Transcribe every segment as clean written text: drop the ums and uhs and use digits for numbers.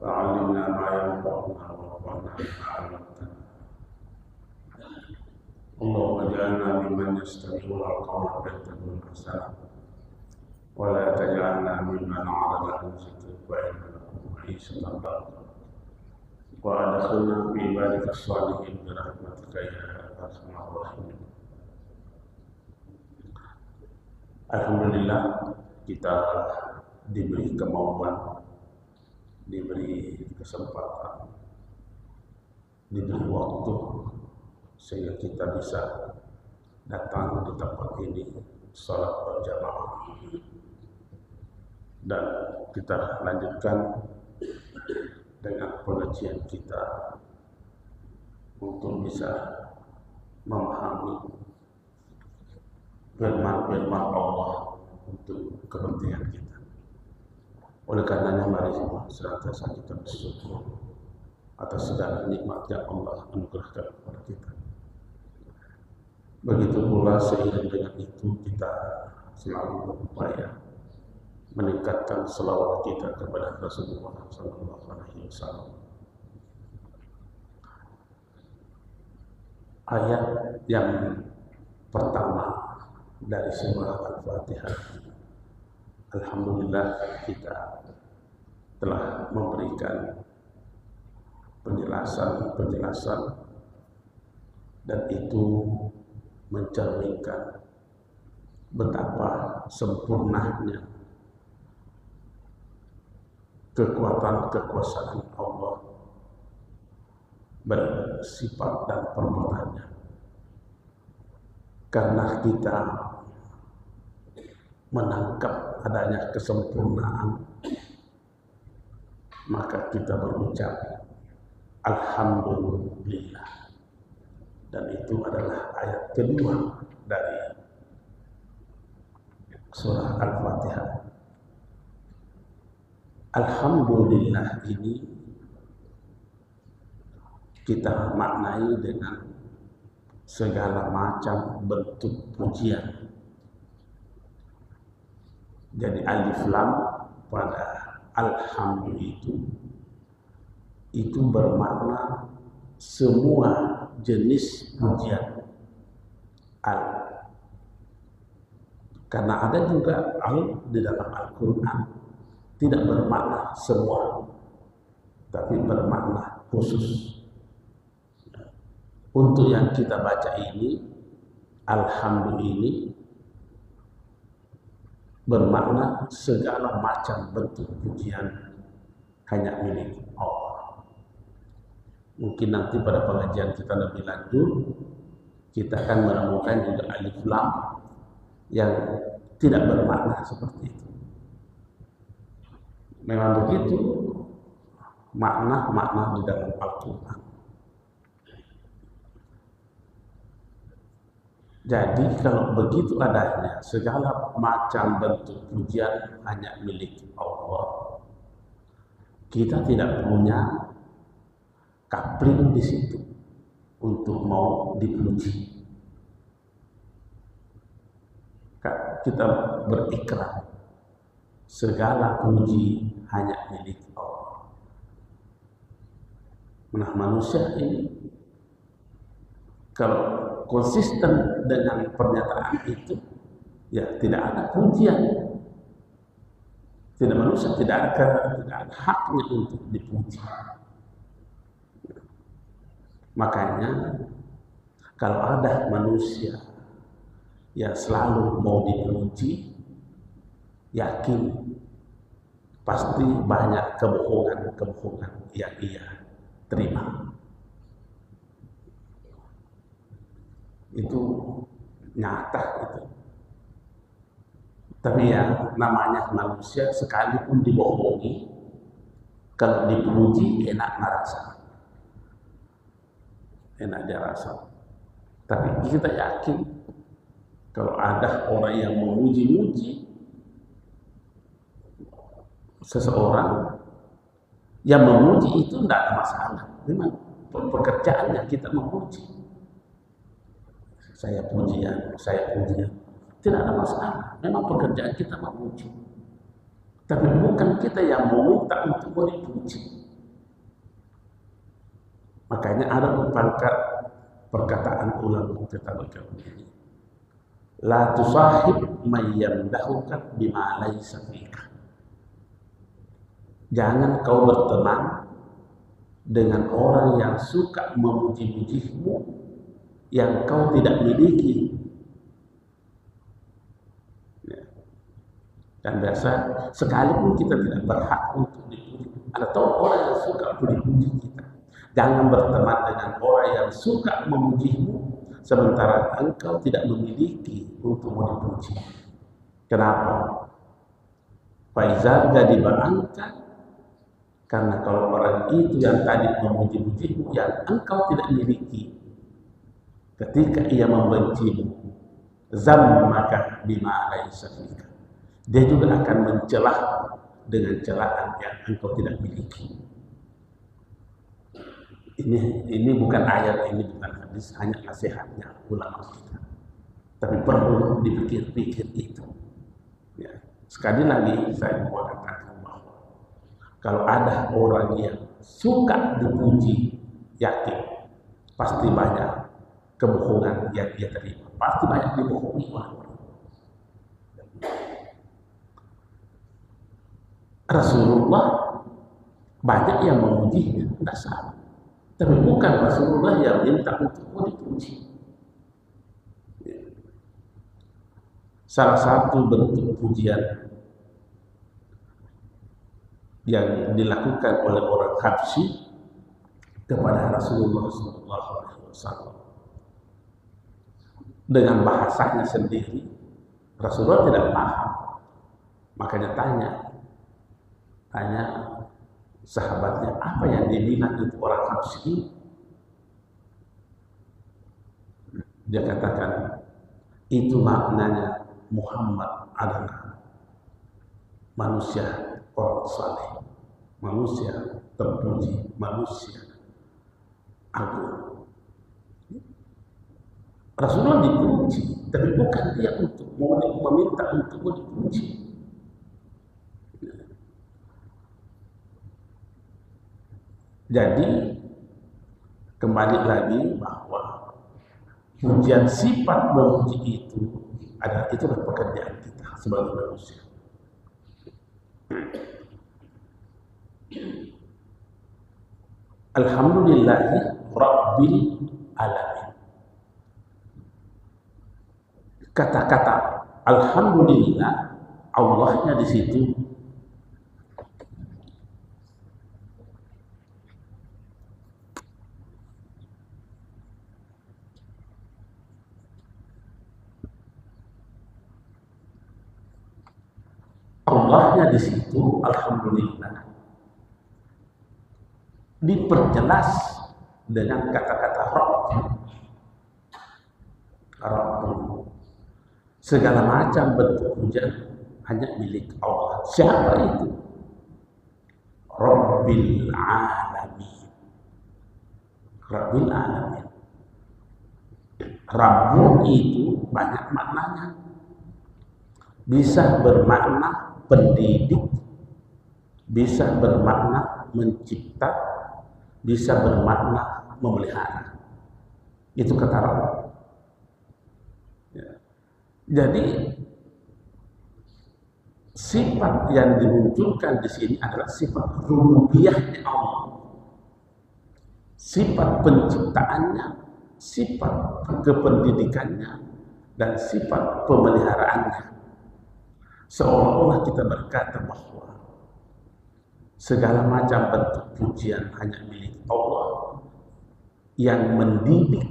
وعلمنا ما ينفعنا وانفعنا بما علمتنا. اللهم اجعلنا ممن يستمعون القول فيتبعون احسنه ولا تجعلنا ممن عرض عن ذكرك وإننا معيشة ضنكا وأدخلنا في عبادك الصالحين برحمتك يا أرحم الراحمين. Alhamdulillah kita diberi kemauan, diberi kesempatan, diberi waktu sehingga kita bisa datang di tempat ini salat berjamaah, dan kita lanjutkan dengan pengajian kita untuk bisa memahami firman-firman Allah untuk kepentingan kita. Oleh karenanya mari senantiasa kita bersyukur atas segala nikmat yang Allah anugerahkan kepada kita. Begitu pula seiring dengan itu kita selalu berupaya meningkatkan selawat kita kepada Rasulullah SAW. Ayat yang pertama dari surah Al-Fatihah, alhamdulillah kita telah memberikan penjelasan dan itu mencerminkan betapa sempurnanya kekuatan kekuasaan Allah bersifat dan perbuatannya. Karena kita menangkap adanya kesempurnaan, maka kita berucap alhamdulillah, dan itu adalah ayat kedua dari surah Al-Fatihah. Alhamdulillah ini kita maknai dengan segala macam bentuk pujian. Jadi alif lam pada alhamdulillah itu bermakna semua jenis pujian. Karena ada juga al di dalam Al-Quran tidak bermakna semua, tapi bermakna khusus. Untuk yang kita baca ini, alhamdulillah ini bermakna segala macam bentuk pujian hanya milik Allah. Mungkin nanti pada pengajian kita lebih lanjut, kita akan menemukan juga alif lam yang tidak bermakna seperti itu. Memang begitu makna-makna di dalam Al-Quran. Jadi kalau begitu adanya segala macam bentuk pujian hanya milik Allah, kita tidak punya kapling di situ untuk mau dipuji. Kita berikrar segala puji hanya milik Allah. Nah, manusia ini kalau konsisten dengan pernyataan itu, ya tidak ada pujian. Tidak, manusia tidak ada haknya untuk dipuji. Makanya kalau ada manusia yang selalu mau dipuji, yakin pasti banyak kebohongan yang ia terima. Itu nyata itu. Tapi ya namanya manusia, sekalipun dibohongi, kalau dipuji enak merasa, enak dia rasa. Tapi kita yakin kalau ada orang yang memuji-muji seseorang, yang memuji itu tidak ada masalah. Memang pekerjaannya kita memuji. Saya pujian, tidak ada masalah. Memang pekerjaan kita memuji. Tapi bukan kita yang meminta untuk dipuji. Makanya ada pangkat perkataan ulama kita begini. La tusahib man yamdahuka bima laysa fika. Jangan kau berteman dengan orang yang suka memuji-mujimu yang kau tidak miliki. Ya. Dan biasa sekalipun kita tidak berhak untuk dipuji, atau orang yang suka memuji kita. Jangan berteman dengan orang yang suka memujimu sementara engkau tidak memiliki untuk dipuji. Kenapa? Faizal jadi bangka, karena kalau orang itu yang tadi memuji-mujimu yang engkau tidak miliki, ketika ia membencimu, zammaka bima laysa fika, dia juga akan mencelah dengan celaan yang engkau tidak miliki. Ini bukan ayat, ini bukan hadis, hanya nasihatnya ulama kita. Tapi perlu dipikir-pikir itu. Ya. Sekali lagi saya mau katakan bahwa kalau ada orang yang suka dipuji, yakin pasti banyak kebohongan yang dia terima, pasti banyak dibohongi orang. Rasulullah banyak yang memujinya, tidak salah. Tapi bukan Rasulullah yang minta untuk dipuji. Salah satu bentuk pujian yang dilakukan oleh orang Habsyi kepada Rasulullah SAW dengan bahasanya sendiri, Rasulullah tidak paham. Makanya tanya sahabatnya, apa yang dibilang itu orang Habsyi? Dia katakan, itu maknanya Muhammad adalah manusia orang saleh, manusia terpuji, manusia agung. Rasulullah dipuji, tapi bukan dia untuk meminta untuk dipuji. Jadi kembali lagi bahwa pujian sifat memuji itu itulah pekerjaan kita sebagai manusia. Alhamdulillahi Rabbil Alamin. Kata-kata Alhamdulillah, Allahnya di situ Allahnya di situ, alhamdulillah, diperjelas dengan kata-kata Rabb. Rabb. Segala macam bentuk pujian hanya milik Allah. Siapa itu? Rabbil Alamin. Rabbil Alamin. Rabbu itu banyak maknanya. Bisa bermakna pendidik, bisa bermakna mencipta, bisa bermakna memelihara. Itu kata Rabb. Ya. Jadi sifat yang dimunculkan di sini adalah sifat rububiyahnya Allah, sifat penciptaannya, sifat kependidikannya, dan sifat pemeliharaannya. Seolah-olah kita berkata bahwa segala macam bentuk pujian hanya milik Allah yang mendidik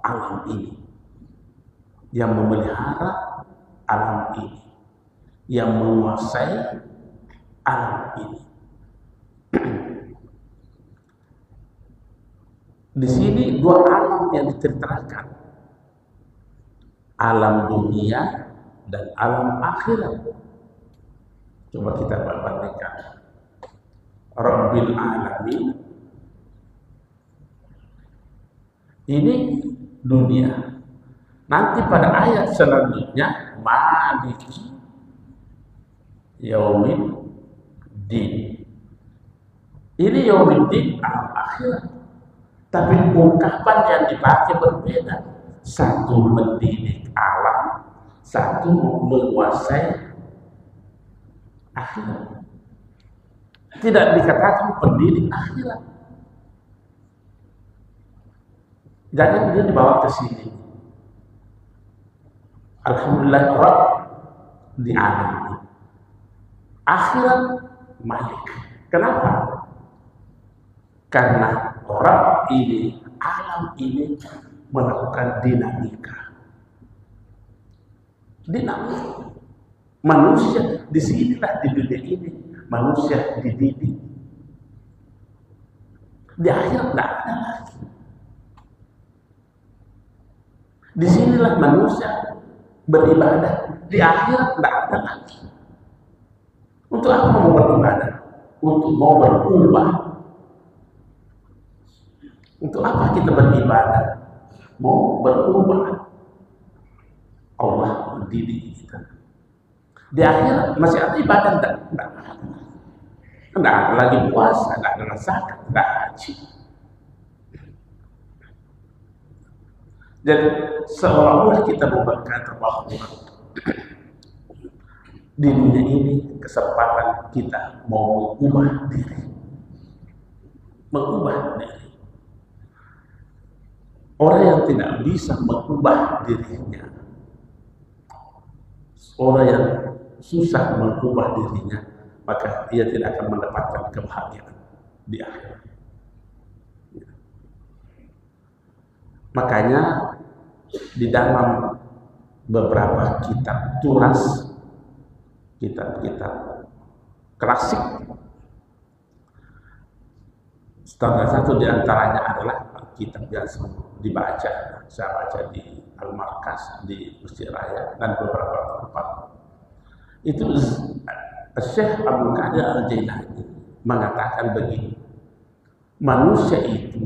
alam ini, yang memelihara alam ini, yang menguasai alam ini. Di sini dua alam yang diceritakan, alam dunia dan alam akhirat. Coba kita bandingkan. Rabbil Alamin ini dunia. Nanti pada ayat selanjutnya Maliki Yaumiddin. Ini Yaumiddin alam akhirat. Tapi ungkapan yang dipakai berbeda. Satu mendidik alam, satu menguasai akhirat. Tidak dikatakan pendidik akhirat. Jangan dia dibawa ke sini. Alhamdulillah Rabb di alam ini. Akhirat Malik. Kenapa? Karena Rabb ini, alam ini melakukan dinamika. Dinamika. Manusia disinilah di dunia ini manusia dididik. Di akhirat tidak ada lagi. Disinilah manusia beribadah. Di akhirat tidak ada lagi. Untuk apa mau beribadah? Untuk mau berubah. Untuk apa kita beribadah? Mau berubah. Allah mendidik kita. Di akhirat masih ada ibadah? Tidak ada. Tidak ada lagi puasa, tidak ada zakat, tidak ada haji. Jadi seolah-olah kita mau berkata bahwa di dunia ini kesempatan kita mau mengubah diri. Mengubah diri. Orang yang tidak bisa mengubah dirinya, orang yang susah mengubah dirinya, maka ia tidak akan mendapatkan kebahagiaan di akhirat. Makanya di dalam beberapa kitab turas, kitab-kitab klasik, salah satu di antaranya adalah kitab yang dibaca, saya baca di Al-Markas di Masjid Raya dan beberapa tempat. Itu Syekh Abdul Qadir Al-Jailani mengatakan begini, manusia itu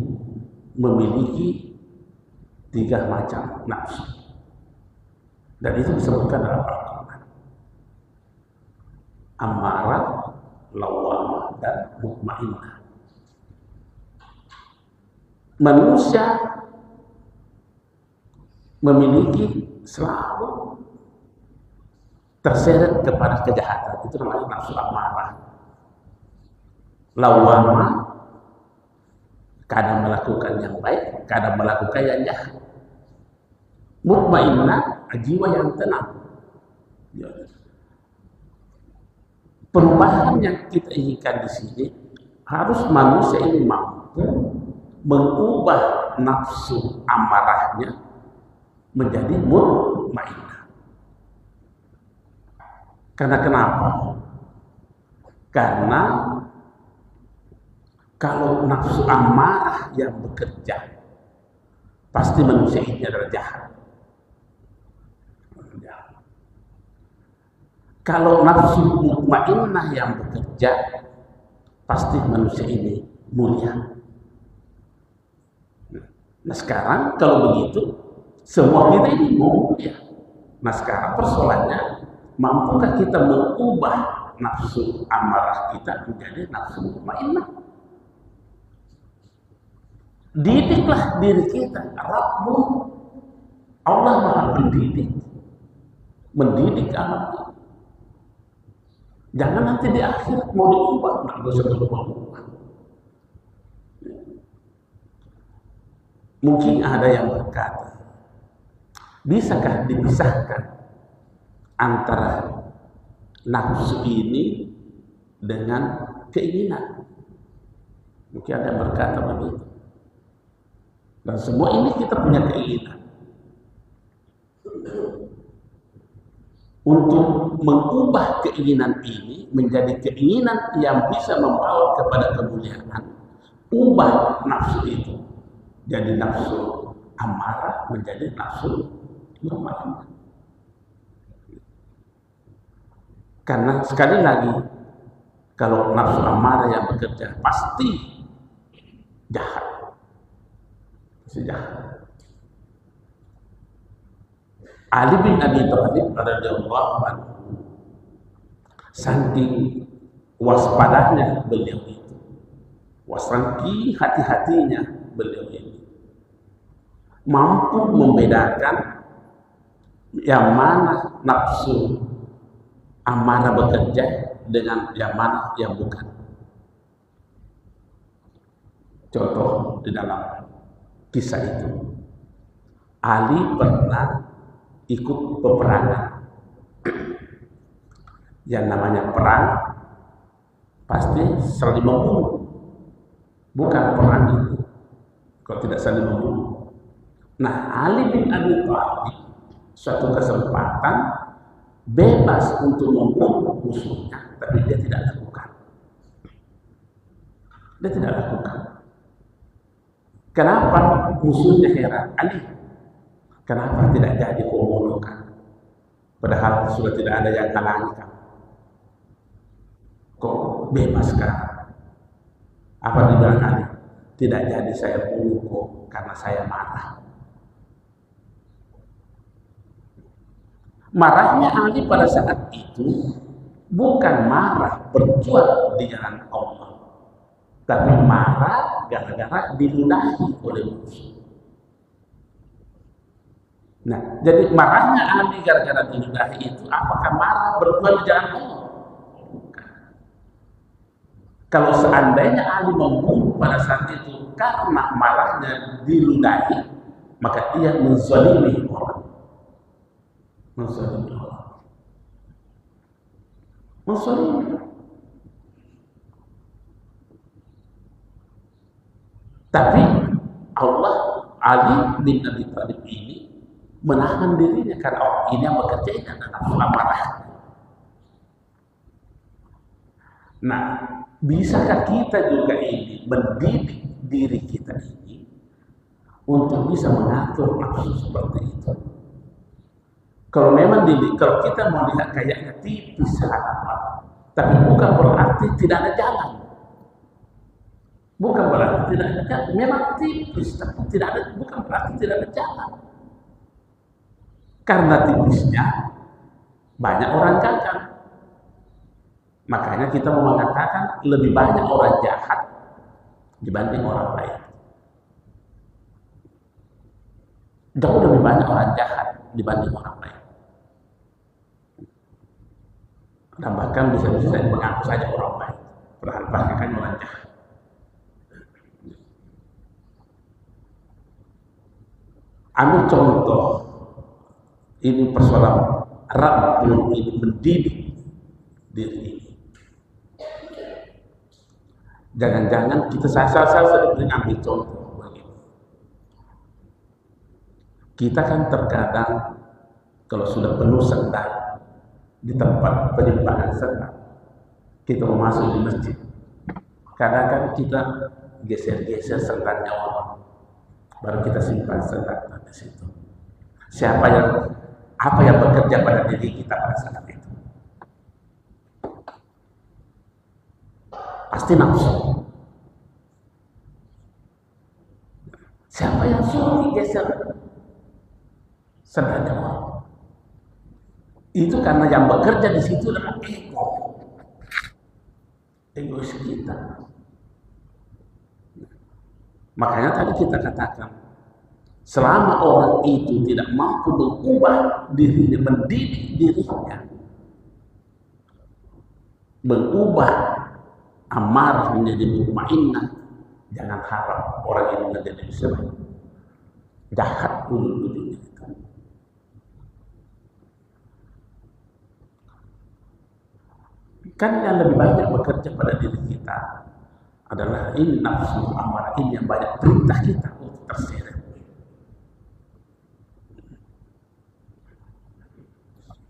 memiliki 3 macam nafsu, dan itu disebutkan dalam Al-Quran: amarah, lawamah, dan mutmainnah. Manusia memiliki selalu terseret kepada kejahatan, itu namanya nafsu amarah. Lawamah, kadang melakukan yang baik, kadang melakukan yang jahat. Mutmainnah, jiwa yang tenang. Perubahan yang kita inginkan di sini harus manusia ini mampu mengubah nafsu amarahnya menjadi mutmainnah. Karena kenapa? Karena kalau nafsu amarah yang bekerja, pasti manusia ini adalah jahat. Kalau nafsu mutmainnah yang bekerja, pasti manusia ini mulia. Nah sekarang kalau begitu, semua kita ini mulia. Nah sekarang persoalannya, mampukah kita mengubah nafsu amarah kita menjadi nafsu mutmainnah? Didiklah diri kita. Rabbu, Allah Maha Pendidik, mendidik anak. Jangan nanti di akhirat mau diubah, nggak bisa berubah. Mungkin ada yang berkata, bisakah dipisahkan antara nafsu ini dengan keinginan? Mungkin ada yang berkata begitu. Dan semua ini kita punya keinginan. Untuk mengubah keinginan ini menjadi keinginan yang bisa membawa kepada kemuliaan, ubah nafsu itu jadi nafsu amarah menjadi nafsu mutmainnah. Karena sekali lagi, kalau nafsu amarah yang bekerja pasti jahat. Sejahat. Ali bin Abi Thalib radhiyallahu anhu, saking waspadanya beliau itu Wasangki hati-hatinya beliau ini mampu membedakan yang mana nafsu amarah bekerja dengan yang mana yang bukan. Contoh di dalam kisah itu, Ali pernah ikut peperangan. Yang namanya perang pasti saling membunuh. Bukan perang itu kalau tidak saling membunuh. Nah, Ali bin Abi Thalib suatu kesempatan bebas untuk membunuh musuhnya, tapi dia tidak lakukan. Dia tidak lakukan. Kenapa? Musuhnya heran. Ali, kenapa tidak jadi membunuhkan? Padahal sudah tidak ada yang halangi kamu. Kok bebas sekarang? Apa dibilang Ali? Tidak jadi saya bunuh kok karena saya marah. Marahnya Ali pada saat itu bukan marah berjuang di jalan Allah, tapi marah gara-gara diludahi oleh musuh. Nah, jadi marahnya Ali gara-gara diludahi itu apakah marah berjuang di jalan Allah? Bukan. Kalau seandainya Ali membunuh pada saat itu karena marahnya diludahi, maka ia menzalimi orang. Menzalimi. Tapi Allah, Ali bin Abi Thalib ini menahan dirinya karena ini yang bekerja ini adalah amarah. Nah, bisakah kita juga ini mendidik diri kita ini untuk bisa mengatur nafsu seperti itu? Kalau memang kalau kita mau lihat kayaknya tipis harapan, tapi bukan berarti tidak ada jalan. Bukan berarti tidak ada jalan. Memang tipis, tapi bukan berarti tidak ada jalan. Karena tipisnya banyak orang gagal. Makanya kita mau mengatakan lebih banyak orang jahat dibanding orang baik. Jauh lebih banyak orang jahat dibanding orang baik. Dan bahkan bisa-bisa mengaku saja orang baik, padahal bahkan orang jahat. Ambil contoh, ini persoalan Rabbul ini mendidik diri ini. Jangan-jangan kita saya ambil contoh begini. Kita kan terkadang kalau sudah penuh sendal di tempat penyimpanan sendal, kita mau masuk di masjid, kadang kan kita geser-geser sendalnya orang, baru kita simpan sendal di situ. Apa yang bekerja pada diri kita pada saat itu? Pasti nafsu. Siapa yang suruh geser sendalnya orang? Itu karena yang bekerja di situ adalah egois kita. Makanya tadi kita katakan, selama orang itu tidak mampu mengubah dirinya, mendidik dirinya, mengubah amarah menjadi mutmainnah, jangan harap orang ini menjadi sebaik jahat ujung-ujungnya. Kan yang lebih banyak bekerja pada diri kita adalah ini nafsu amarah ini yang banyak perintah kita untuk terseret.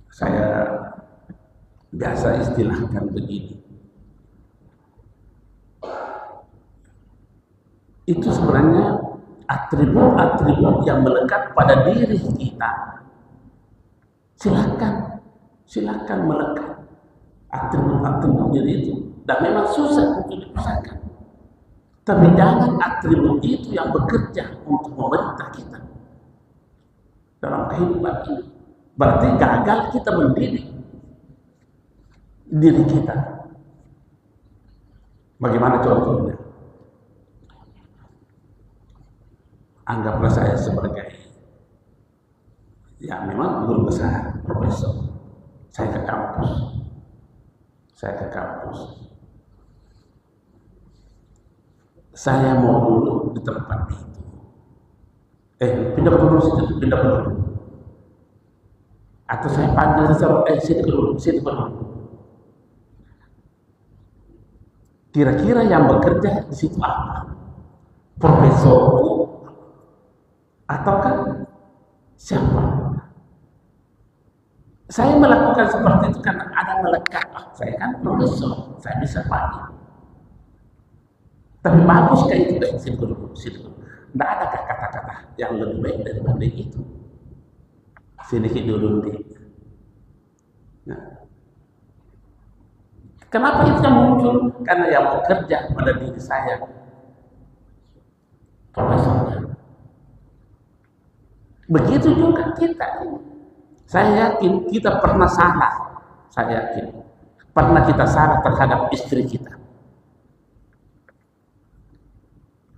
Saya biasa istilahkan begini. Itu sebenarnya atribut-atribut yang melekat pada diri kita. Silakan melekat atribut-atribut diri itu, dan memang susah untuk dipisahkan. Tapi jangan atribut itu yang bekerja untuk memerintah kita dalam kehidupan ini. Berarti gagal kita mendidik diri kita. Bagaimana contohnya? anggaplah saya sebagai, ya memang guru besar, profesor. Saya ke kampus. Saya mau duduk di tempat itu. Pindah dulu. Atau saya panggil seseorang, sini dulu. Kira-kira yang bekerja di situ apa? Profesor ataukah siapa? Saya melakukan seperti itu karena ada melekat. Saya kan profesor, saya bisa panggil. Tapi bagus kayak itu, sini dulu. Tidak ada kata-kata yang lebih baik daripada itu. Sedikit dulu nih. Nah, kenapa itu yang muncul? Karena yang bekerja pada diri saya, profesornya. Begitu juga kita. Saya yakin kita pernah salah. Saya yakin pernah kita salah terhadap istri kita.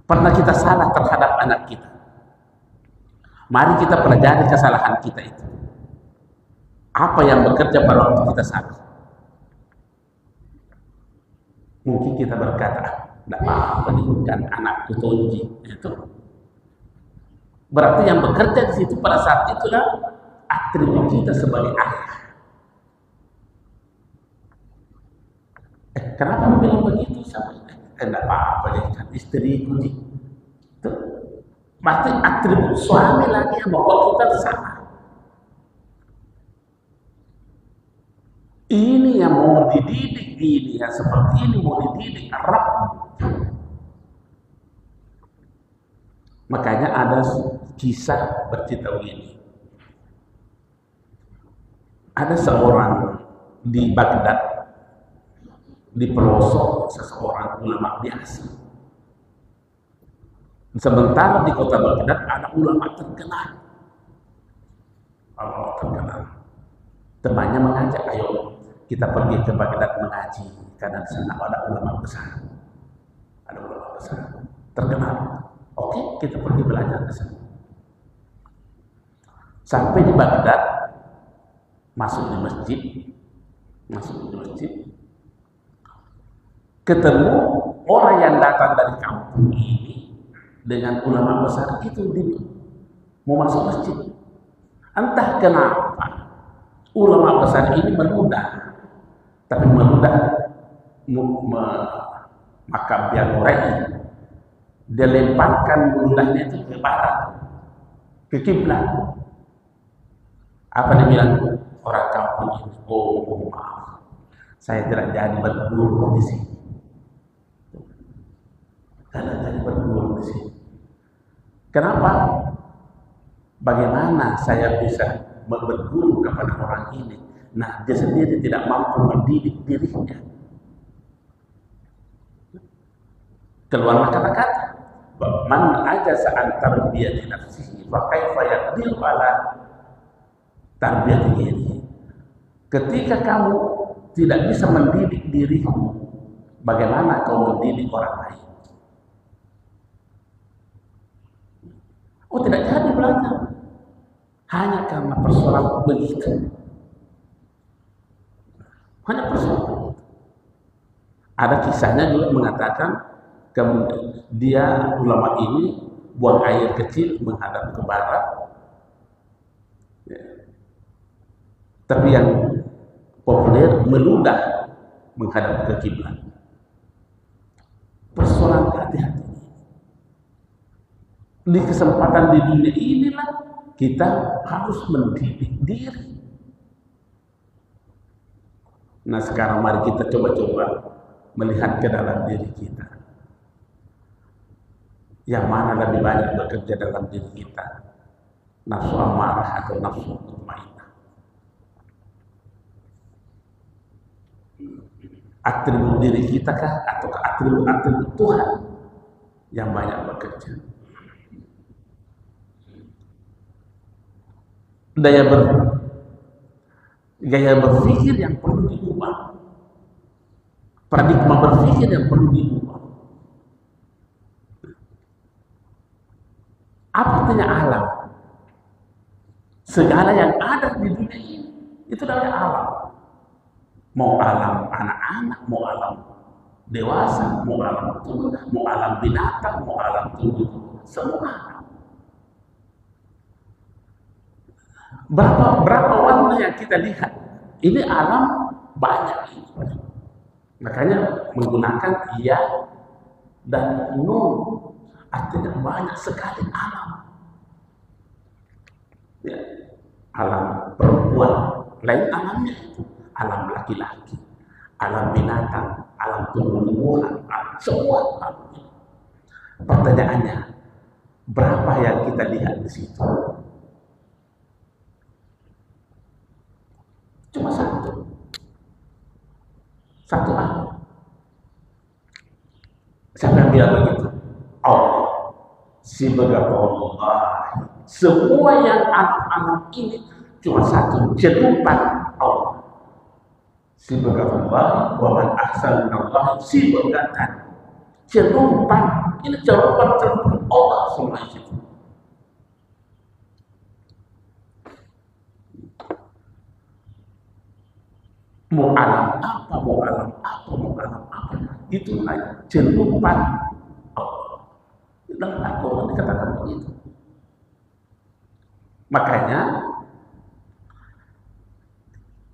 Pernah kita salah terhadap anak kita. Mari kita pelajari kesalahan kita itu. Apa yang bekerja pada waktu kita salah? Mungkin kita berkata, tidak apa-apa nih, kan anakku tonji. Itu berarti yang bekerja di situ pada saat itulah atribut kita sebagai ayah. Kenapa bilang begitu? Tidak apa-apa nih, kan istriku nih. Berarti atribut suami lagi yang bawa kita sama. Ini yang mau dididik, ini yang seperti ini mau dididik Arab. Makanya ada kisah bercerita begini. Ada seorang di Baghdad, di pelosok seseorang ulama biasa. Sementara di kota Baghdad ada ulama terkenal. Temannya mengajak, ayo kita pergi ke Baghdad mengaji, karena di sana ada ulama besar. Terkenal. Oke, kita pergi belajar ke sana. Sampai di Baghdad, masuk di masjid, ketemu orang yang datang dari kampung ini dengan ulama besar itu mau masuk masjid. Entah kenapa ulama besar ini meludah, tapi maka biar dia lemparkan meludahnya itu ke barat, ke kiblat. Apa dia bilang? Orang kampung ini, oh maaf, saya tidak jadi berguru di sini. Karena jadi berguru di sini. Kenapa? Bagaimana saya bisa berguru kepada orang ini? Nah, dia sendiri tidak mampu mendidik dirinya. Keluarlah kata-kata, man ajaza an tarbiyati nafsihi fa kaifa yaqdiru ala tarbiyati ghairihi. Ketika kamu tidak bisa mendidik dirimu, bagaimana kau mendidik orang lain? Oh, tidak jadi belajar hanya karena persoalan begitu. Hanya persoalan. Ada kisahnya juga mengatakan, dia ulama ini buang air kecil menghadap ke barat. Tapi yang populer meludah menghadap ke kiblat. Persoalan hati-hati. Di kesempatan di dunia inilah kita harus mendidik diri. Nah, sekarang mari kita coba-coba melihat ke dalam diri kita. Yang mana lebih banyak bekerja dalam diri kita? Nafsu amarah atau nafsu mutmainnah? Atribut diri kita kah atau atribut Tuhan yang banyak bekerja? Gaya berpikir yang perlu diubah, paradigma berpikir yang perlu diubah. Apa artinya alam? Segala yang ada di dunia ini itu namanya alam. Mau alam anak-anak, mau alam dewasa, mau alam tua, mau alam binatang, mau alam tumbuh, semua alam. Berapa warna yang kita lihat? Ini alam banyak. Makanya menggunakan ya dan nun, artinya banyak sekali alam. Ya, alam perempuan, lain alamnya itu alam laki-laki, alam binatang, alam tumbuh-tumbuhan, semua alam. Pertanyaannya, berapa yang kita lihat di situ? Cuma satu alam. Siapa yang bilang begitu? Allah. Sebagai Allah. Semua yang alam ini cuma satu, celupan Allah. Sebagai Allah, wa man ahsana Allah sibagatan. Celupan, ini celupan Allah semua itu. Mau alam apa, mau alam apa, mau alam apa, itu hanya celupan Allah. Dalam Al-Quran dikatakan begitu. Makanya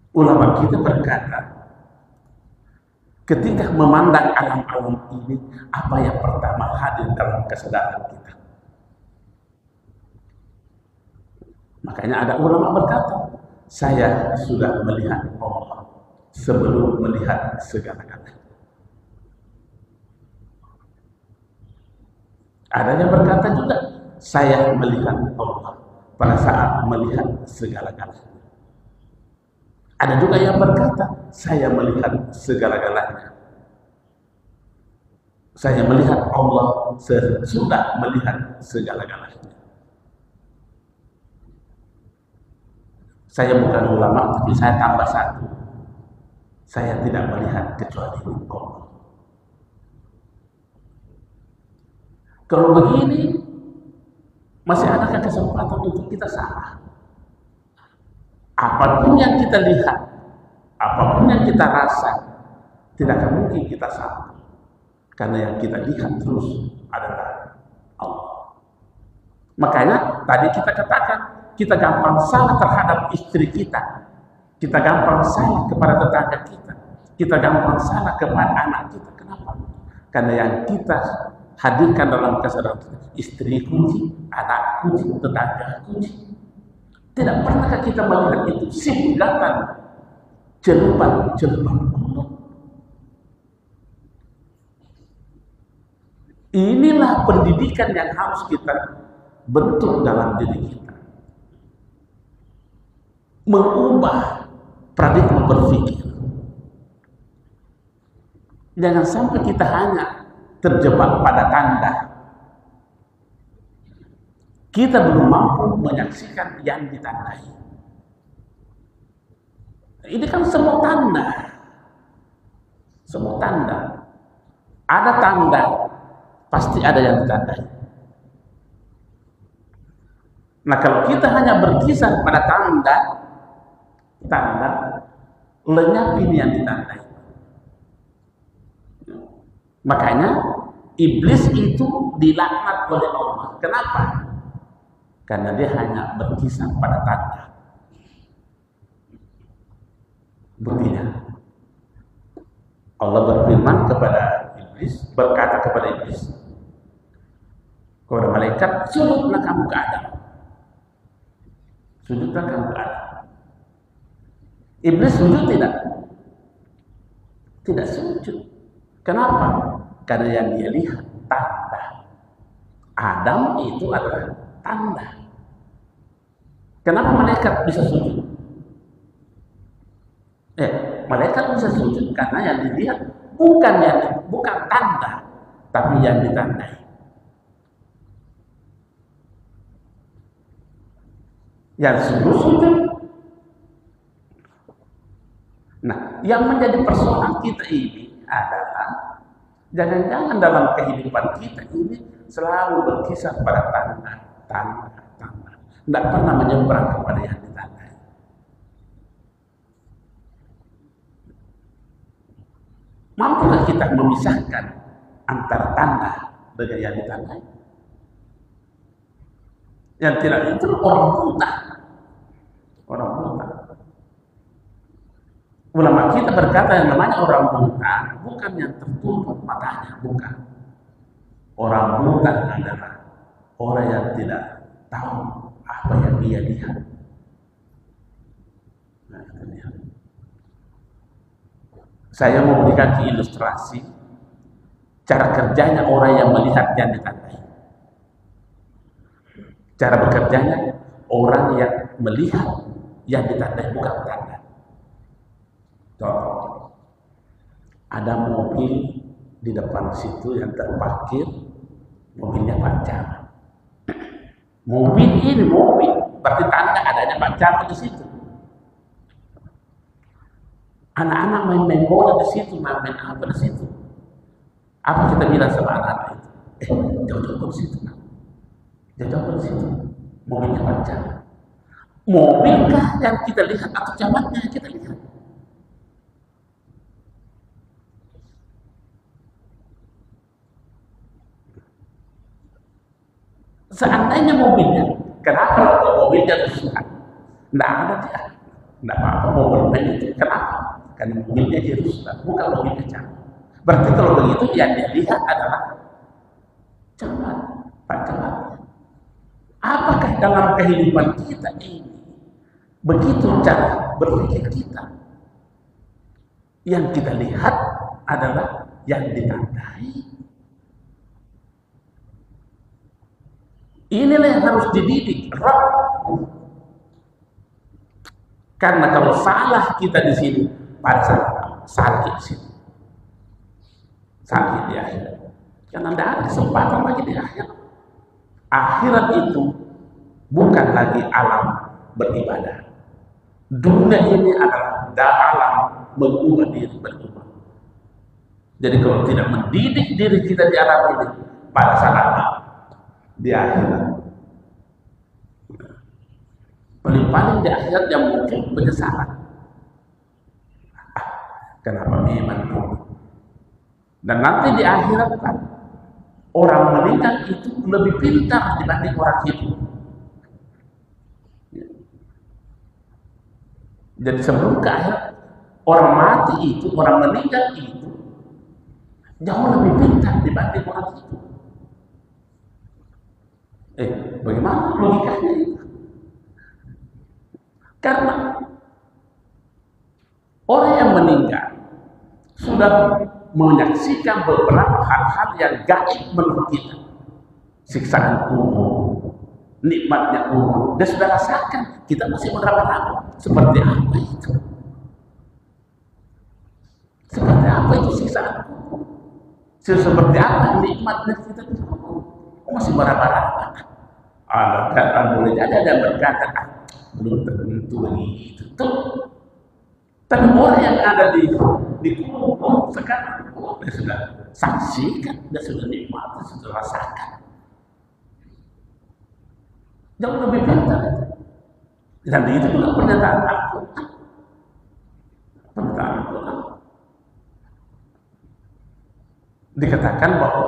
ulama kita berkata, ketika memandang alam-alam ini, apa yang pertama hadir dalam kesadaran kita? Makanya ada ulama berkata, saya sudah melihat Allah sebelum melihat segala-galanya. Ada yang berkata juga, saya melihat Allah pada saat melihat segala-galanya. Ada juga yang berkata, saya melihat segala-galanya. Saya melihat Allah sesudah melihat segala-galanya. Saya bukan ulama, tapi saya tambah satu. Saya tidak melihat kecuali Allah. Kalau begini, masih adakah kesempatan untuk kita salah? Apapun yang kita lihat, apapun yang kita rasa, tidak akan mungkin kita salah. Karena yang kita lihat terus adalah Allah. Makanya tadi kita katakan, kita gampang salah terhadap istri kita. Kita gampang salah kepada tetangga kita. Kita gampang salah kepada anak kita. Kenapa? Karena yang kita hadirkan dalam kesadaran kita, istri kunci, anak kunci, tetangga kunci. Tidak pernahkah kita melihat itu singkatan celupan Allah? Inilah pendidikan yang harus kita bentuk dalam diri kita. Mengubah paradigma berpikir. Jangan sampai kita hanya terjebak pada tanda. Kita belum mampu menyaksikan yang ditandai. Ini kan semua tanda. Semua tanda. Ada tanda, pasti ada yang ditandai. Nah, kalau kita hanya berkisar pada tanda, lenyap ini yang ditandai. Makanya iblis itu dilaknat oleh Allah. Kenapa? Karena dia hanya berkisar pada tanda. Buktinya, Allah berfirman kepada iblis, berkata kepada iblis, kepada malaikat, sujudlah kamu ke Adam. Sujudlah kamu ke Adam. Iblis sujud tidak? Tidak sujud. Kenapa? Karena yang dia lihat tanda. Adam itu adalah tanda. Kenapa malaikat bisa sujud? Malaikat bisa sujud karena yang dilihat bukan tanda, tapi yang ditandai. Yang sujud. Nah, yang menjadi persoalan kita ini adalah jangan-jangan dalam kehidupan kita ini selalu berkisar pada tanda. tanda. Tidak pernah menyeberang kepada yang ditandai. Mampukah kita memisahkan antara tanda dengan yang ditandai? Yang tidak itu orang buta. Orang buta. Ulama kita berkata yang namanya orang buta bukan yang tertutup matanya, bukan. Orang buta adalah orang yang tidak tahu apa yang dia lihat. Nah, itu lihat. Saya mau berikan ilustrasi cara kerjanya orang yang melihat yang ditandai. Cara bekerjanya orang yang melihat yang ditandai bukan tanda. Contoh, ada mobil di depan situ yang terparkir, mobilnya panjang. Mobil ini berarti tanda adanya panjang di situ. Anak-anak main bola di situ, main apa di situ. Apa kita bilang sama anak-anak itu? Jauh-jauh di situ, jauh-jauh di situ. Mobilnya panjang. Mobilkah yang kita lihat atau jalannya yang kita lihat? Seandainya mobilnya, kenapa mobilnya rusak? Tidak ada dia, tidak apa-apa mobilnya itu. Kenapa? Karena mobilnya dia rusak, bukan mobilnya jalan. Berarti kalau begitu yang dia lihat adalah jalan, jalan. Apakah dalam kehidupan kita ini begitu cara berpikir kita? Yang kita lihat adalah yang ditandai. Inilah yang harus dididik. Karena kalau salah kita di sini, pada salah kita di sini, sakit di akhirat. Karena tidak ada kesempatan lagi di akhirat. Akhirat itu bukan lagi alam beribadah. Dunia ini adalah alam mengubah diri berubah. Jadi kalau tidak mendidik diri kita di alam ini, pada saat di akhirat, paling di akhirat yang mungkin penyesalan. Kenapa memang? Dan nanti di akhirat kan orang meninggal itu lebih pintar dibanding orang hidup. Jadi sebelum ke akhirat, orang mati itu, orang meninggal itu jauh lebih pintar dibanding orang hidup. Bagaimana logikanya itu? Karena orang yang meninggal sudah menyaksikan beberapa hal-hal yang gaib menurut kita. Siksaan kubur, nikmatnya kubur, dia sudah rasakan. Kita masih meraba-raba. Seperti apa itu? Seperti apa itu siksaan kubur? Seperti apa nikmatnya kita di kubur? Masih meraba-raba. Boleh jadi ada yang berkata, belum tentu begitu. Tapi orang yang ada di kubur sekarang, dia sudah saksikan, dia sudah nikmati, sudah rasakan. Jauh lebih pintar. Dan itu juga pernyataan Al-Quran. Pernyataan Al-Quran. Dikatakan bahwa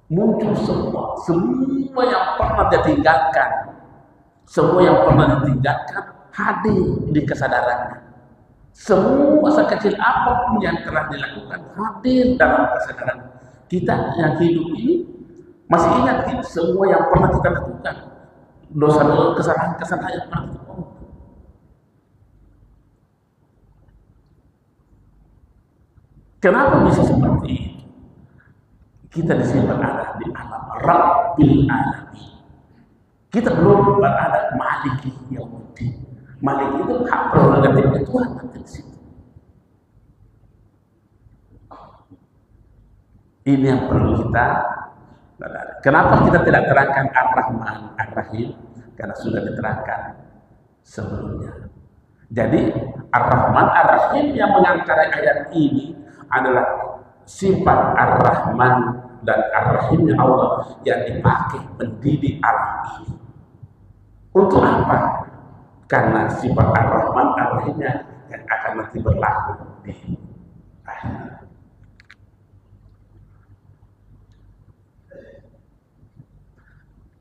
muncul semua yang pernah dia tinggalkan, semua yang pernah ditinggalkan hadir di kesadarannya. Semua sekecil apapun yang telah dilakukan hadir dalam kesadaran kita yang hidup ini. Masih ingat semua yang pernah kita lakukan, dosa-dosa, kesalahan-kesalahan yang pernah kita lakukan. Kenapa bisa seperti itu? Kita di sini berada di alam Rabbil Alamin. Kita belum berada Maliki Yaumiddin. Maliki itu hak prerogatifnya Tuhan nanti di situ. Ini yang perlu kita berada. Kenapa kita tidak terangkan Ar-Rahman Ar-Rahim? Karena sudah diterangkan sebelumnya. Jadi Ar-Rahman Ar-Rahim yang mengangkat ayat ini adalah sifat Ar-Rahman dan Ar-Rahimnya Allah yang dipakai mendidik alam ini. Untuk apa? Karena sifat Ar-Rahman Ar-Rahimnya yang akan nanti berlaku di akhirat.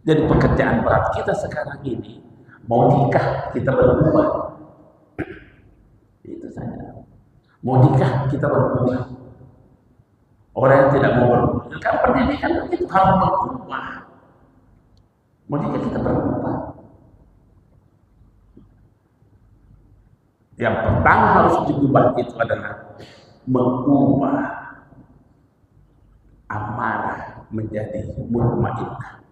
Jadi pekerjaan berat kita sekarang ini, mau nikah kita berubah, itu saja. Mau nikah kita berubah. Orang yang tidak mau berubah, kan pendidikan itu harus berubah. Mau nikah kita berubah. Yang pertama harus diubah itu adalah mengubah amarah menjadi mutmainnah.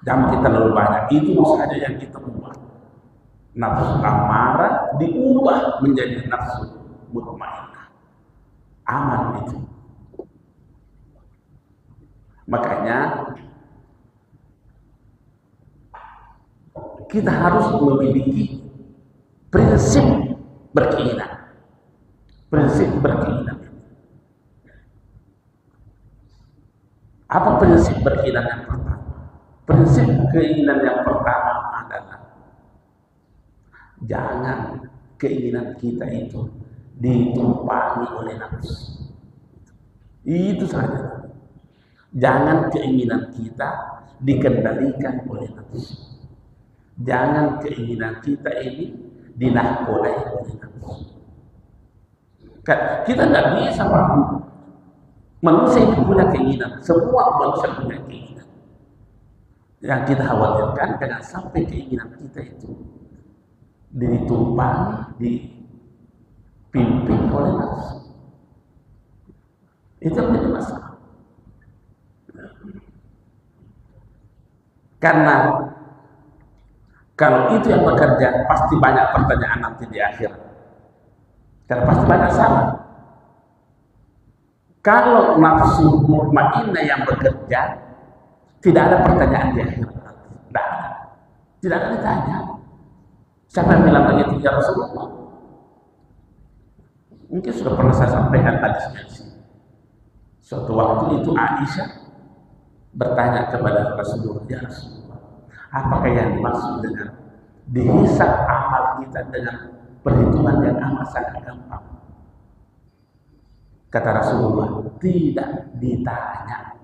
Jangan kita terlalu banyak, itu saja yang kita ubah. Nafsu amarah diubah menjadi nafsu mutmainnah. Aman itu. Makanya kita harus memiliki prinsip berkeinginan. Prinsip berkeinginan. Apa prinsip berkeinginan yang pertama? Prinsip keinginan yang pertama adalah jangan keinginan kita itu ditumpangi oleh nafsu. Itu saja. Jangan keinginan kita dikendalikan oleh nafsu. Jangan keinginan kita ini dinahkodai oleh nafsu. Kita tidak bisa, manusia itu punya keinginan. Semua manusia punya keinginan. Yang kita khawatirkan jangan sampai keinginan kita itu ditumpangi, dipimpin oleh nafsu. Itu menjadi masalah. Karena kalau itu yang bekerja, pasti banyak pertanyaan nanti di akhir. Karena pasti banyak salah. Kalau nafsu mutmainnah yang bekerja, tidak ada pertanyaan di akhir nanti. Tidak ada. Tidak ada ditanya. Siapa yang bilang begitu? Ya Rasulullah. Mungkin sudah pernah saya sampaikan hadisnya di sini. Suatu waktu itu Aisyah bertanya kepada Rasulullah, ya Rasulullah, apakah yang dimaksud dengan dihisab amal kita dengan perhitungan yang amat sangat gampang? Kata Rasulullah, tidak ditanya.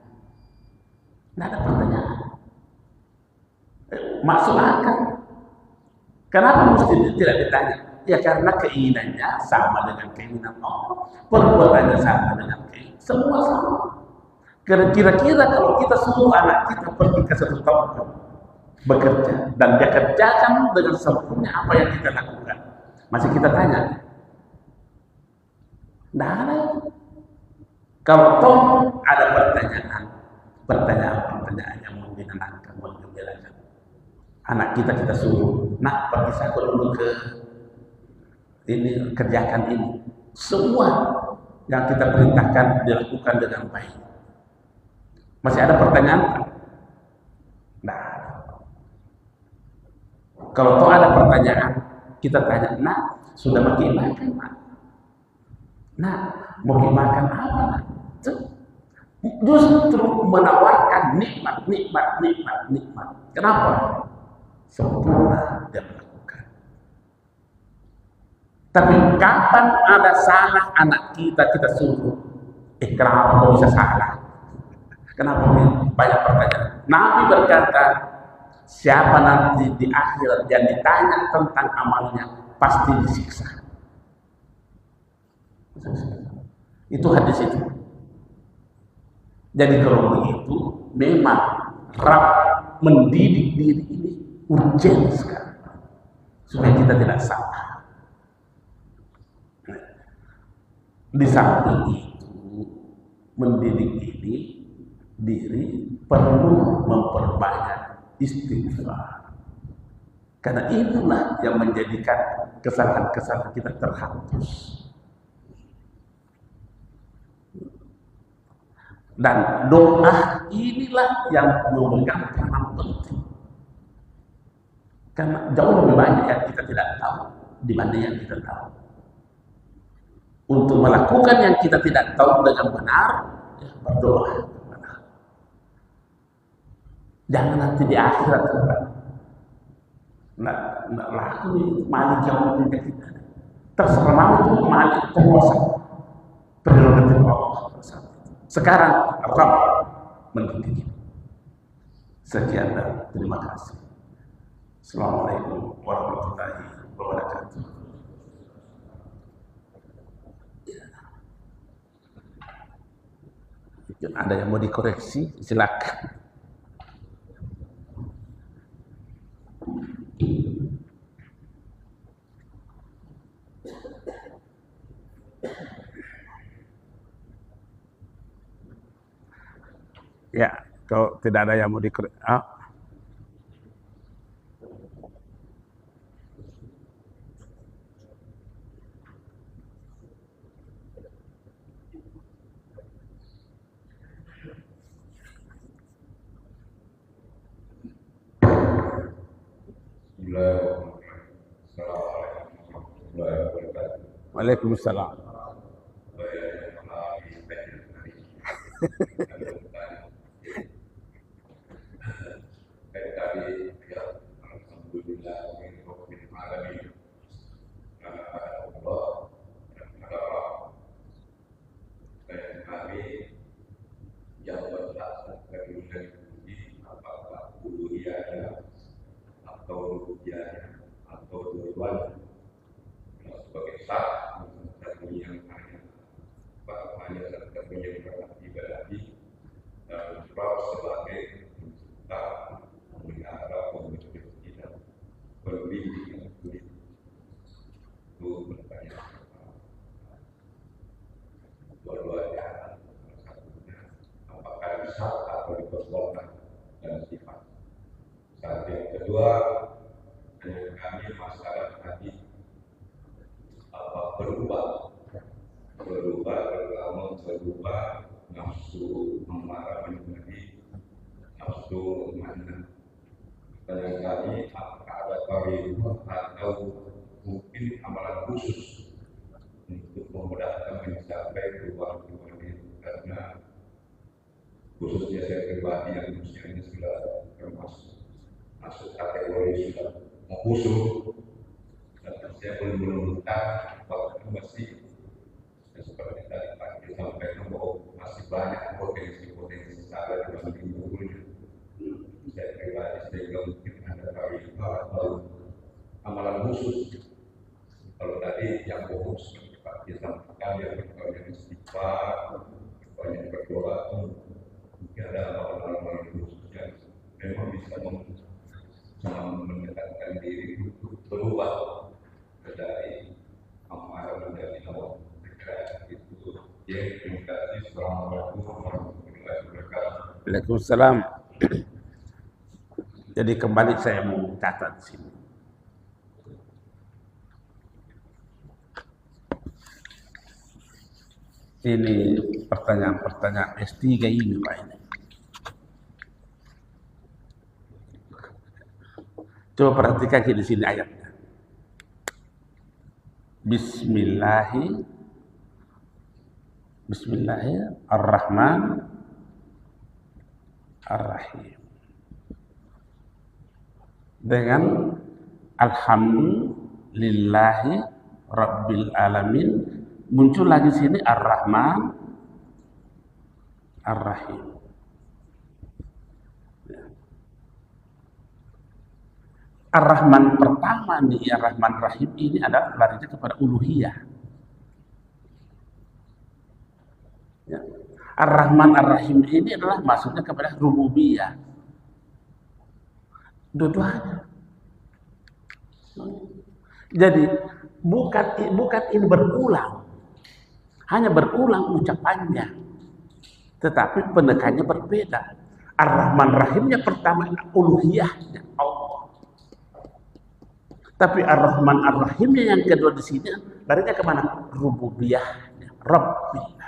Tidak ada pertanyaan. Masuk akal. Kenapa mesti tidak ditanya? Ya karena keinginannya sama dengan keinginan Allah. Perbuatannya sama dengan keinginan. Semua sama. Kira-kira kalau kita suruh anak kita pergi ke satu tempat bekerja dan dia kerjakan dengan sempurna apa yang kita lakukan, masih kita tanya? Tidak ada. Kalau toh ada pertanyaan yang menyenangkan, menggembirakan. Anak kita suruh, nak pergi saja dulu ke ini, kerjakan ini. Semua yang kita perintahkan dilakukan dengan baik. Masih ada pertanyaan? Nah, kalau toh ada pertanyaan, kita tanya, nak sudah makan makan, nak mau makan apa? Nak? Justru menawarkan nikmat. Kenapa? Sempurna dia melakukan. Tapi kapan ada salah anak kita suruh, kenapa kau bisa salah? Kenapa banyak pertanyaan? Nabi berkata, siapa nanti di akhirat yang ditanya tentang amalnya pasti disiksa. Itu hadis itu. Jadi kalau begitu, memang Rabb mendidik diri ini urgen sekali supaya kita tidak salah. Di samping itu, mendidik diri perlu memperbanyak istighfar. Karena itulah yang menjadikan kesalahan-kesalahan kita terhapus. Dan doa inilah yang memegang peranan penting. Karena jauh lebih banyak yang kita tidak tahu dibanding yang kita tahu. Untuk melakukan yang kita tidak tahu dengan benar, ya berdoa kepada Jangan nanti di akhirat nggak laku nih malik yang kita. Terserah mau itu malik penguasa prerogatif Allah. Sekarang Rabb mendidik. Sekian dan terima kasih. Assalamualaikum warahmatullahi wabarakatuh. Mungkin ada yang mau dikoreksi, silakan. Ya, kalau tidak ada yang mau dikoreksi. Waalaikumsalam. Khususnya saya pribadi yang usianya sudah masuk kategori sudah mau khusus, dan saya belum waktu itu masih seperti tadi Pak disampaikan bahwa masih banyak potensi salah dibanding dulunya. Saya pribadi sehingga mungkin ada atau amalan khusus. Kalau tadi yang fokus seperti Pak disampaikan yang banyak istighfar, banyak berdoa, mungkin ada amalan-amalan khusus yang memang bisa mendekatkan diri untuk berubah dari amarah menjadi lawan. Itu ya, terima kasih. Assalamualaikum warahmatullahi wabarakatuh. Waalaikumsalam. Jadi kembali saya mau catat di sini. Ini pertanyaan-pertanyaan S3 ini Pak ini. Coba perhatikan di sini ayatnya. Bismillahirrahmanirrahim. Dengan alhamdulillahi rabbil alamin, muncul lagi sini Ar-Rahman Ar-Rahim. Ar-Rahman pertama nih, Ar-Rahman Rahim ini adalah larinya kepada uluhiyah. Ya. Ar-Rahman Ar-Rahim ini adalah maksudnya kepada rububiyah. Dua-duanya. Jadi bukan ini berulang, hanya berulang ucapannya, tetapi penekannya berbeda. Ar-Rahman Rahimnya pertama uluhiyahnya Allah. Tapi Ar-Rahman Ar-Rahimnya yang kedua di sini larinya kemana? Rububiyahnya, Rabbil.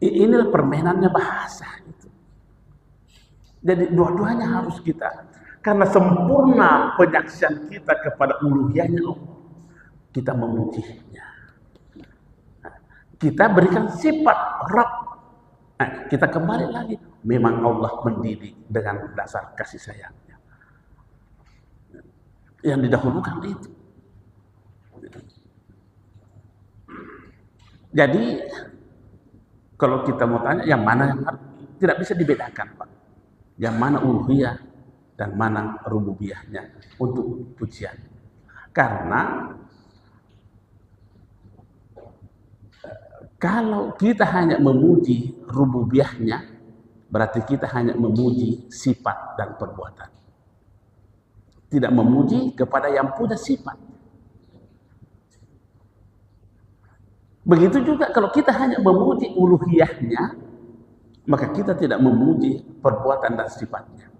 Inilah permainannya bahasa itu. Jadi dua-duanya harus kita, karena sempurna penyaksian kita kepada uluhiyahnya Allah, kita memujinya. kita berikan sifat Rabb. Nah, kita kembali lagi, memang Allah mendidik dengan dasar kasih sayangnya. Yang didahulukan itu. Jadi kalau kita mau tanya yang mana yang tidak bisa dibedakan, Pak. Yang mana uluhiyah dan mana rububiyahnya untuk pujian. Karena kalau kita hanya memuji rububiyahnya, berarti kita hanya memuji sifat dan perbuatan. Tidak memuji kepada yang punya sifat. Begitu juga kalau kita hanya memuji uluhiyahnya, maka kita tidak memuji perbuatan dan sifatnya.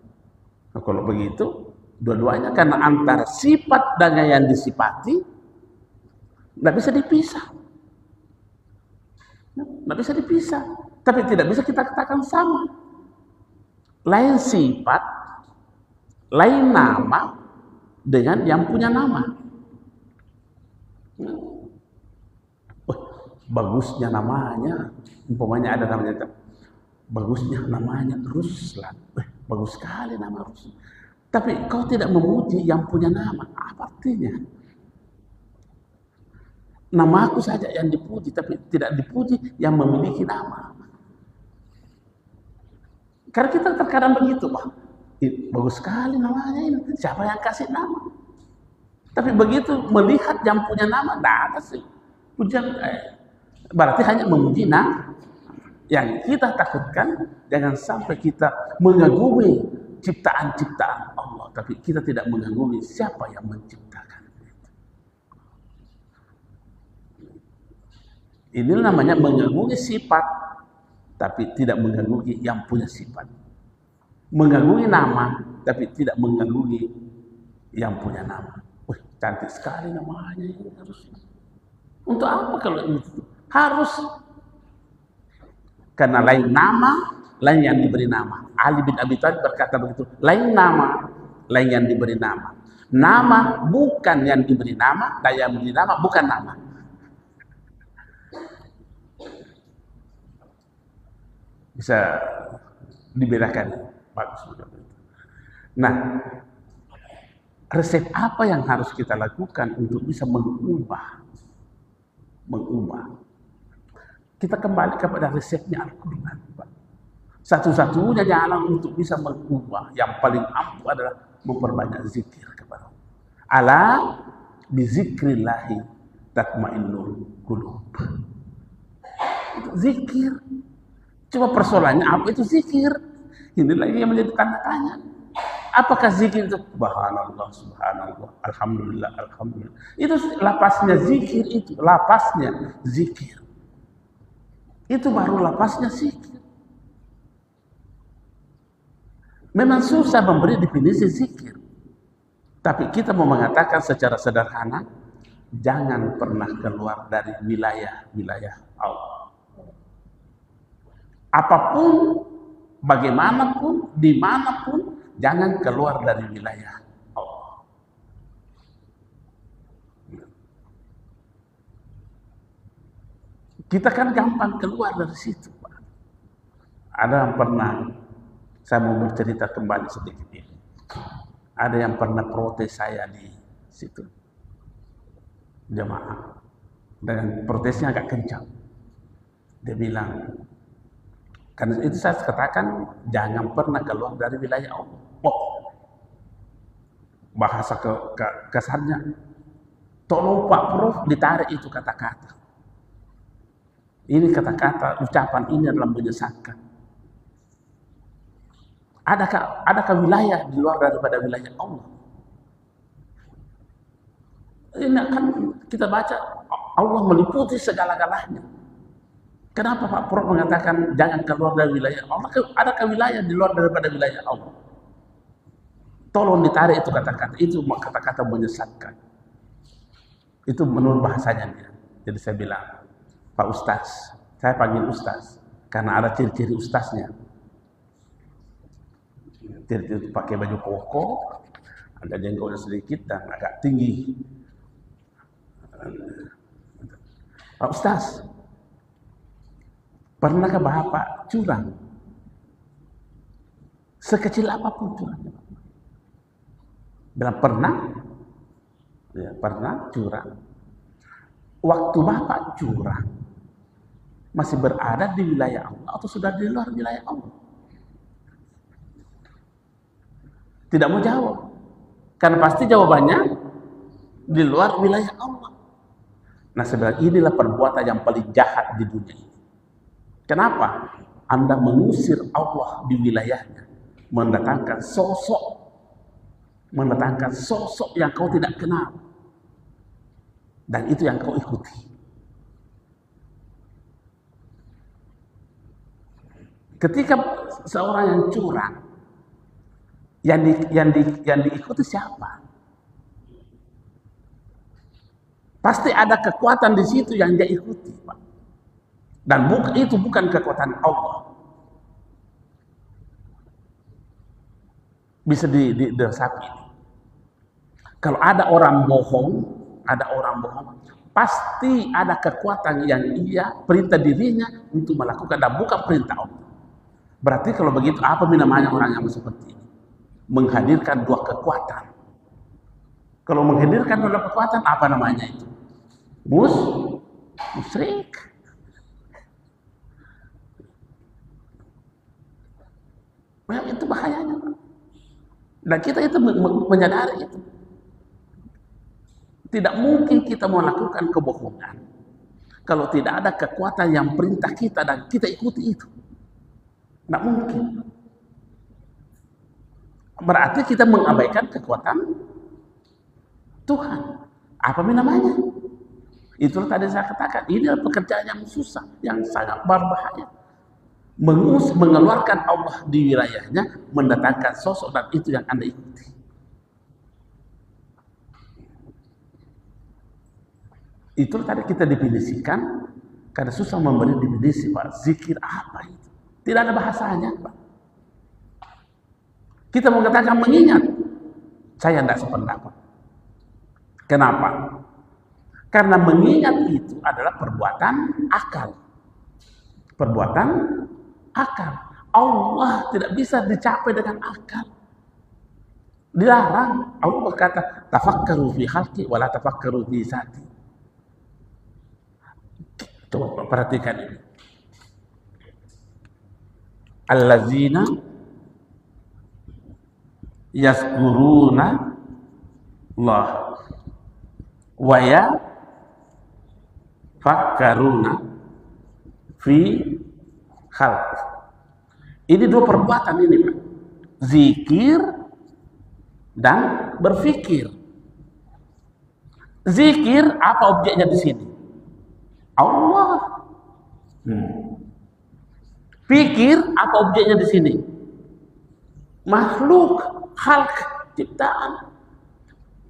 Nah, kalau begitu, dua-duanya karena antara sifat dan yang disifati tidak bisa dipisah. Tidak bisa dipisah. Tapi tidak bisa kita katakan sama. Lain sifat, lain nama dengan yang punya nama. Bagusnya namanya, umpamanya ada namanya, bagusnya namanya Ruslan. Bagus sekali nama Ruslan. Tapi kau tidak memuji yang punya nama, apa artinya? Nama aku saja yang dipuji, tapi tidak dipuji yang memiliki nama. Karena kita terkadang begitu, Pak. Bagus sekali namanya ini. Siapa yang kasih nama? Tapi begitu melihat yang punya nama, tidak ada sih. Pujian, berarti hanya memuji nama. Yang kita takutkan, jangan sampai kita mengagumi ciptaan-ciptaan Allah. Tapi kita tidak mengagumi siapa yang menciptakan. Ini namanya mengagumi sifat, tapi tidak mengagumi yang punya sifat. Mengagumi nama, tapi tidak mengagumi yang punya nama. Wih, cantik sekali namanya ini harus. Untuk apa kalau itu? Harus. Karena lain nama, lain yang diberi nama. Ali bin Abi Thalib berkata begitu. Lain nama, lain yang diberi nama. Nama bukan yang diberi nama, dan yang diberi nama bukan nama. Bisa dibedakan. Bagus. Nah, resep apa yang harus kita lakukan untuk bisa mengubah? Kita kembali kepada resepnya Al-Quran. Satu-satunya jalan untuk bisa mengubah yang paling ampuh adalah memperbanyak zikir kepada Allah. Ala bizikrillahi tatmainnul qulub. Zikir. Cuma persoalannya apa itu zikir? Ini lagi yang menjadi tanda tanya. Apakah zikir itu? Subhanallah, subhanallah, alhamdulillah, alhamdulillah. Itu lapasnya zikir itu, lapasnya zikir. Itu baru lapasnya zikir. Memang susah memberi definisi zikir. Tapi kita mau mengatakan secara sederhana, jangan pernah keluar dari wilayah Allah. Apapun, bagaimanapun, dimanapun, jangan keluar dari wilayah Allah. Kita kan gampang keluar dari situ, Pak. Ada yang pernah, saya mau bercerita kembali sedikit ini. Ada yang pernah protes saya di situ, jemaah. Dan protesnya agak kencang. Dia bilang, karena itu saya katakan jangan pernah keluar dari wilayah Allah. Oh, bahasa kasarnya, tolong Pak Prof ditarik itu kata-kata. Ini kata-kata, ucapan ini adalah menyesatkan. Adakah wilayah di luar daripada wilayah Allah? Ini kan kita baca Allah meliputi segala-galanya. Kenapa Pak Prof mengatakan jangan keluar dari wilayah Allah? Adakah wilayah di luar daripada wilayah Allah? Tolong ditarik itu kata-kata. Itu kata-kata menyesatkan. Itu menurut bahasanya dia. Jadi saya bilang, Pak Ustaz, saya panggil Ustaz karena ada ciri-ciri Ustaznya. Ciri-ciri pakai baju koko, ada jenggotnya sedikit dan agak tinggi. Pak Ustaz, Pernahkah Bapak curang? Sekecil apapun curangnya. Bilang pernah? Ya, pernah curang. Waktu Bapak curang, masih berada di wilayah Allah atau sudah di luar wilayah Allah? Tidak mau jawab. Karena pasti jawabannya di luar wilayah Allah. Nah, sebenarnya inilah perbuatan yang paling jahat di dunia ini. Kenapa? Anda mengusir Allah di wilayahnya, mendatangkan sosok yang kau tidak kenal, dan itu yang kau ikuti. Ketika seorang yang curang, yang diikuti siapa? Pasti ada kekuatan di situ yang dia ikuti, Pak. Dan itu bukan kekuatan Allah. Bisa diresapi. Kalau ada orang bohong, pasti ada kekuatan yang ia perintah dirinya untuk melakukan dan bukan perintah Allah. Berarti kalau begitu apa namanya orang yang seperti ini? Menghadirkan dua kekuatan. Kalau menghadirkan dua kekuatan, apa namanya itu? Musyrik. Nah, itu bahayanya, Pak. Dan kita itu menyadari itu. Tidak mungkin kita melakukan kebohongan kalau tidak ada kekuatan yang perintah kita dan kita ikuti itu. Tidak mungkin. Berarti kita mengabaikan kekuatan Tuhan. Apa namanya? Itulah tadi saya katakan, ini adalah pekerjaan yang susah, yang sangat berbahaya. Mengeluarkan Allah di wilayahnya, mendatangkan sosok, dan itu yang Anda ikuti. Itulah tadi kita definisikan, karena susah memberi definisi, Pak. Zikir apa itu? Tidak ada bahasanya, Pak. Kita mau katakan mengingat, saya tidak sependapat. Kenapa? Karena mengingat itu adalah perbuatan akal. Perbuatan akal. Allah tidak bisa dicapai dengan akal. Dilarang. Allah berkata, tafakkaru fi khalqi wa la tafakkaru fi zati. Coba perhatikan ini. Allazina yazkuruna Allah wa yafakkaruna fi khalq. Ini dua perbuatan ini, Pak. Zikir dan berfikir. Zikir, apa objeknya di sini? Allah. Fikir, apa objeknya di sini? Makhluk, khalq, ciptaan.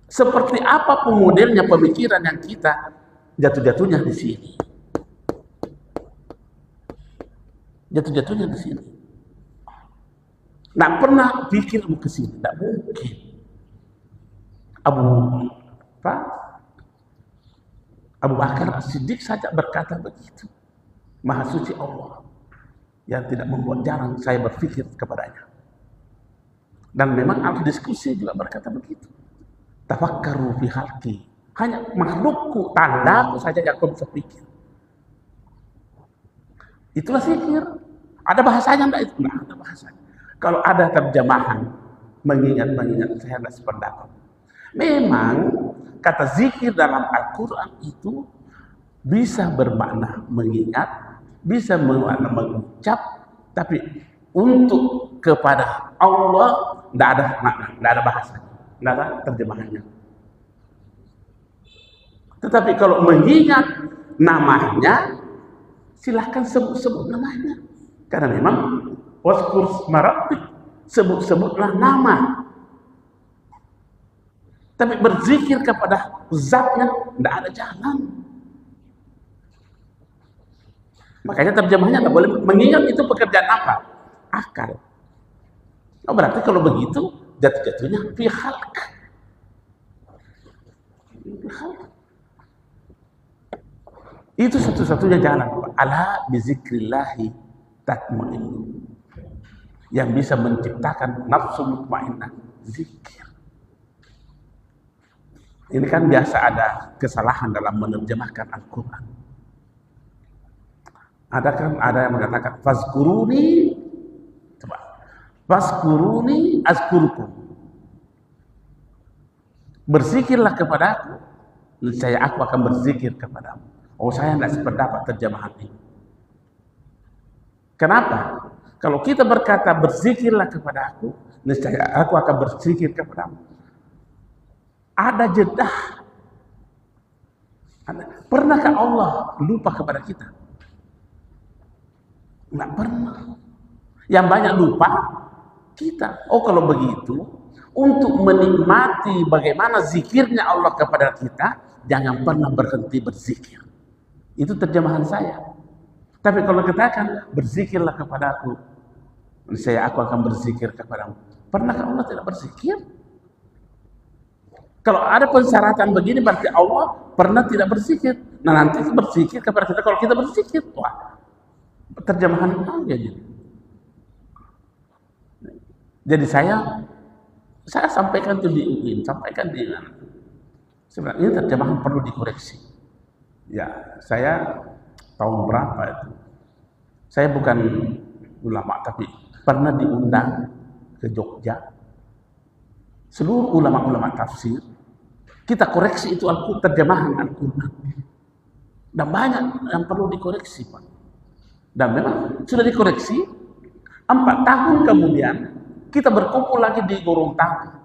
Seperti apa modelnya pemikiran yang kita jatuh-jatuhnya di sini. Jatuh-jatuhnya di sini. Nggak pernah pikir mau ke sini, nggak mungkin. Abu Bakar As-Siddiq saja berkata begitu. Maha suci Allah yang tidak membuat jarang saya berpikir kepadanya. Dan memang al-diskusi juga berkata begitu. Tafakkaru fi khalqi. Hanya makhlukku, tandaku saja yang kau bisa pikir. Itulah zikir. Ada bahasanya enggak itu? Enggak ada bahasanya. Kalau ada terjemahan mengingat saya tidak sependapat. Memang kata zikir dalam Al-Quran itu bisa bermakna mengingat, bisa bermakna mengucap, tapi untuk kepada Allah tidak ada makna, tidak ada bahasanya, tidak ada terjemahannya. Tetapi kalau mengingat namanya, silahkan sebut-sebut namanya. Karena memang waskur marabbik, sebut-sebutlah nama. Tapi berzikir kepada zatnya tidak ada jalan. Makanya terjemahnya tidak boleh. Mengingat itu pekerjaan apa? Akal. Oh, berarti kalau begitu jatuh-jatuhnya fi khalq. Itu satu-satunya jalan, Pak. Ala bizikrillahi tatma'innu. Yang bisa menciptakan nafsu mutmainnah, zikir. Ini kan biasa ada kesalahan dalam menerjemahkan Al-Quran. Ada yang mengatakan fazkuruni, coba, fazkuruni azkurkum. Berzikirlah kepadaku, niscaya aku akan berzikir kepadamu. Oh, saya tidak sependapat terjemahan ini. Kenapa? Kalau kita berkata berzikirlah kepadaku, niscaya aku akan berzikir kepadamu. Ada jeda. Pernahkah Allah lupa kepada kita? Enggak pernah. Yang banyak lupa kita. Oh, kalau begitu, untuk menikmati bagaimana zikirnya Allah kepada kita, jangan pernah berhenti berzikir. Itu terjemahan saya. Tapi kalau katakan berzikirlah kepadaku, saya aku akan berzikir kepadamu. Pernahkah Allah tidak berzikir? Kalau ada persyaratan begini berarti Allah pernah tidak berzikir. Nah, nanti berzikir kepada kita kalau kita berzikir. Wah, terjemahan aja jadi. Jadi saya sampaikan itu di UIN, sampaikan di mana. Sebenarnya ini terjemahan perlu dikoreksi. Ya, saya tahun berapa itu? Saya bukan ulama tapi pernah diundang ke Jogja. Seluruh ulama-ulama tafsir kita koreksi itu terjemahan Al-Quran. Dan banyak yang perlu dikoreksi, Pak. Dan memang sudah dikoreksi. 4 tahun kemudian kita berkumpul lagi di Gorontalo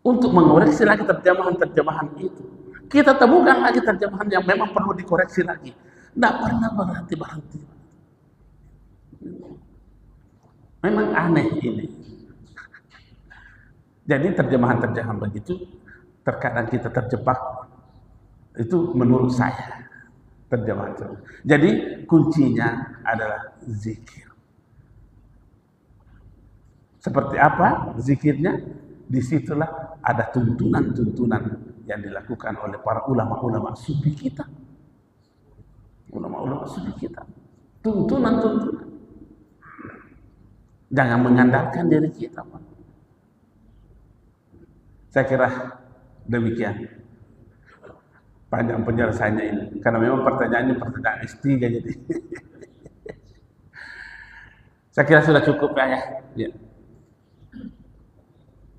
untuk mengoreksi lagi terjemahan-terjemahan itu. Kita temukan lagi terjemahan yang memang perlu dikoreksi lagi. Tidak pernah berhenti-berhenti. Memang aneh ini. Jadi terjemahan-terjemahan begitu terkadang kita terjebak. Itu menurut saya terjemahan. Jadi kuncinya adalah zikir. Seperti apa zikirnya? Disitulah ada tuntunan-tuntunan yang dilakukan oleh para ulama-ulama sufi kita. Ulama-ulama sufi kita. Tuntunan-tuntunan. Jangan mengandalkan diri kita, Pak. Saya kira demikian panjang penjelasannya ini, karena memang pertanyaannya pertanyaan S3 jadi. Saya kira sudah cukup ya.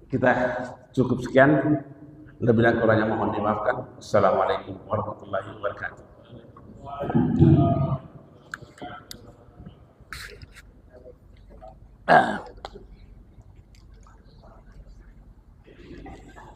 Kita cukup sekian. Lebih dan kurangnya mohon dimaafkan. Assalamualaikum warahmatullahi wabarakatuh.